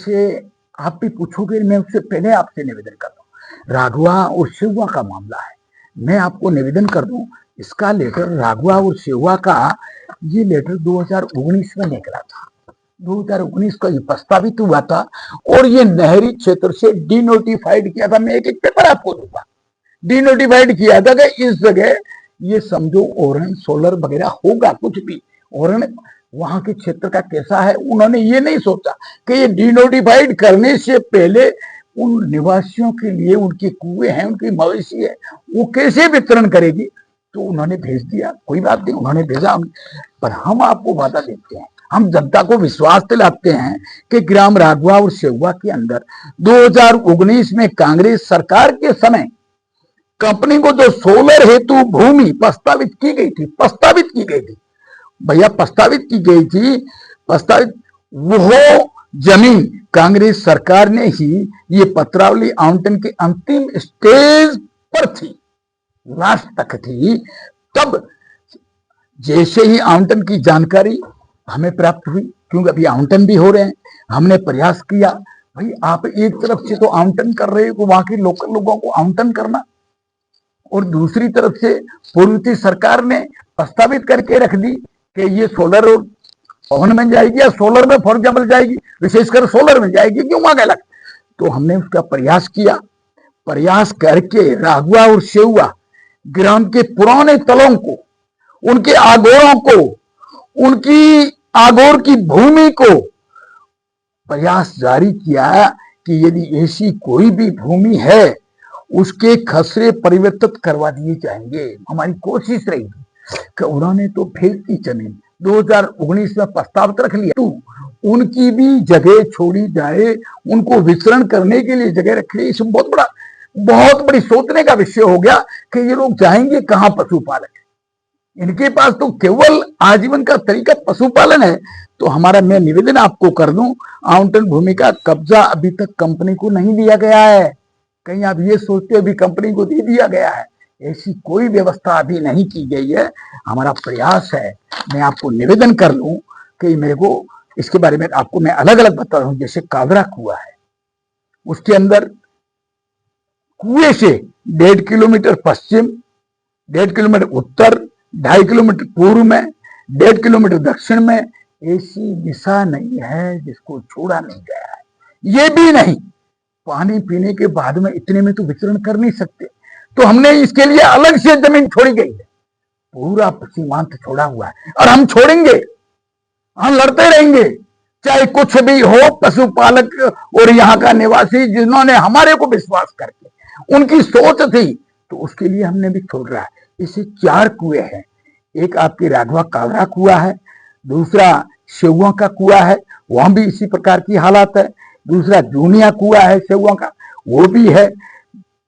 से आप भी पूछोगे, मैं उससे पहले आपसे निवेदन कर दूं। राघवा और शिवा का मामला है, मैं आपको निवेदन कर दूं, इसका लेटर राघवा और शिवा का ये लेटर 2019 में निकला था। 2019 का ये प्रस्तावित हुआ था और ये नहरी क्षेत्र से डिनोटिफाइड किया था। मैं एक एक पेपर आपको दूंगा। डिनोटिफाइड किया था कि इस जगह ये समझो ओरन सोलर वगैरह होगा, कुछ भी ओरन वहां के क्षेत्र का कैसा है, उन्होंने ये नहीं सोचा कि ये डिनोटिफाइड करने से पहले उन निवासियों के लिए उनके कुएं हैं, उनकी मवेशी है, वो कैसे वितरण करेगी। तो उन्होंने भेज दिया, कोई बात नहीं, उन्होंने भेजा। पर हम आपको वादा देते हैं, हम जनता को विश्वास दिलाते हैं कि ग्राम राघवा और सेवा के अंदर 2019 में कांग्रेस सरकार के समय कंपनी को जो सोलर हेतु भूमि प्रस्तावित की गई थी भैया, प्रस्तावित की गई थी, प्रस्तावित वो जमीन कांग्रेस सरकार ने ही ये पत्रावली आवंटन के अंतिम स्टेज पर थी, लास्ट तक थी। तब जैसे ही आवंटन की जानकारी हमें प्राप्त हुई, क्योंकि अभी आवंटन भी हो रहे हैं, हमने प्रयास किया, भाई आप एक तरफ से तो आवंटन कर रहे हो, वहां के लोकल लोगों को आवंटन करना, और दूसरी तरफ से पूर्व सरकार ने प्रस्तावित करके रख दी कि ये सोलर और पवन में जाएगी या सोलर में फॉर एग्जाम्पल जाएगी, विशेषकर सोलर में जाएगी, क्यों वहां गलत। तो हमने उसका प्रयास किया, प्रयास करके राघवा और सेवा ग्राम के पुराने तलों को, उनके आगोरों को, उनकी आगोर की भूमि को प्रयास जारी किया कि यदि ऐसी कोई भी भूमि है उसके खसरे परिवर्तित करवा दिए जाएंगे। हमारी कोशिश रही कि उन्होंने तो भेज दी जमीन, 2019 में प्रस्ताव रख लिया, तो उनकी भी जगह छोड़ी जाए, उनको वितरण करने के लिए जगह रखी। इसमें बहुत बड़ी सोचने का विषय हो गया कि ये लोग जाएंगे कहां पशुपालक, इनके पास तो केवल आजीवन का तरीका पशुपालन है। तो हमारा मैं निवेदन आपको कर दूं, आवंटन भूमि का कब्जा अभी तक कंपनी को नहीं दिया गया है। कहीं आप ये सोचते अभी कंपनी को दे दिया गया है, ऐसी कोई व्यवस्था अभी नहीं की गई है। हमारा प्रयास है, मैं आपको निवेदन कर लूं कि मेरे को इसके बारे में आपको मैं अलग अलग बता रहा हूं। जैसे कावरा कुआ है, उसके अंदर कुएं से 1.5 किलोमीटर पश्चिम, 1.5 किलोमीटर उत्तर, 2.5 किलोमीटर पूर्व में, 1.5 किलोमीटर दक्षिण में ऐसी दिशा नहीं है जिसको छोड़ा नहीं गया है। ये भी नहीं, पानी पीने के बाद में इतने में तो वितरण कर नहीं सकते, तो हमने इसके लिए अलग से जमीन छोड़ी गई है। पूरा सीमांत छोड़ा हुआ है और हम छोड़ेंगे, हम लड़ते रहेंगे, चाहे कुछ भी हो। पशुपालक और यहाँ का निवासी जिन्होंने हमारे को विश्वास करके उनकी सोच थी, तो उसके लिए हमने भी छोड़ रहा है। इसे 4 कुएं हैं, एक आपकी राघवा कावरा कुआ है, दूसरा सेवा का कुआ है, वहां भी इसी प्रकार की हालात है, दूसरा जूनिया कुआ है सेवा का, वो भी है,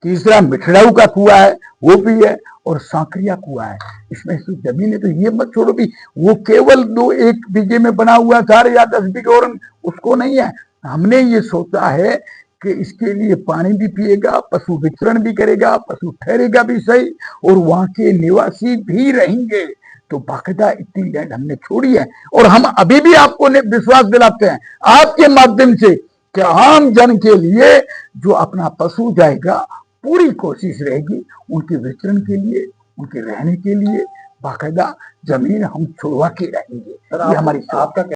तीसरा मिठड़ाऊ का कुआ है, वो भी है, और सांकरिया कुआ है। इसमें से जमीन है तो ये मत छोड़ो भी वो केवल 2-1 बीघे में बना हुआ 4 या 10 बीघे और उसको नहीं है। हमने ये सोचा है कि इसके लिए पानी भी पिएगा, पशु वितरण भी करेगा, पशु ठहरेगा भी सही, और वहां के निवासी भी रहेंगे। तो बाकायदा इतनी लैंड हमने छोड़ी है, और हम अभी भी आपको विश्वास दिलाते हैं आपके माध्यम से कि आम जन के लिए जो अपना पशु जाएगा, पूरी कोशिश रहेगी उनके वितरण के लिए, उनके रहने के लिए। बाकायदा जमीन हम छुड़वा के रहेंगे। ये हमारी आपका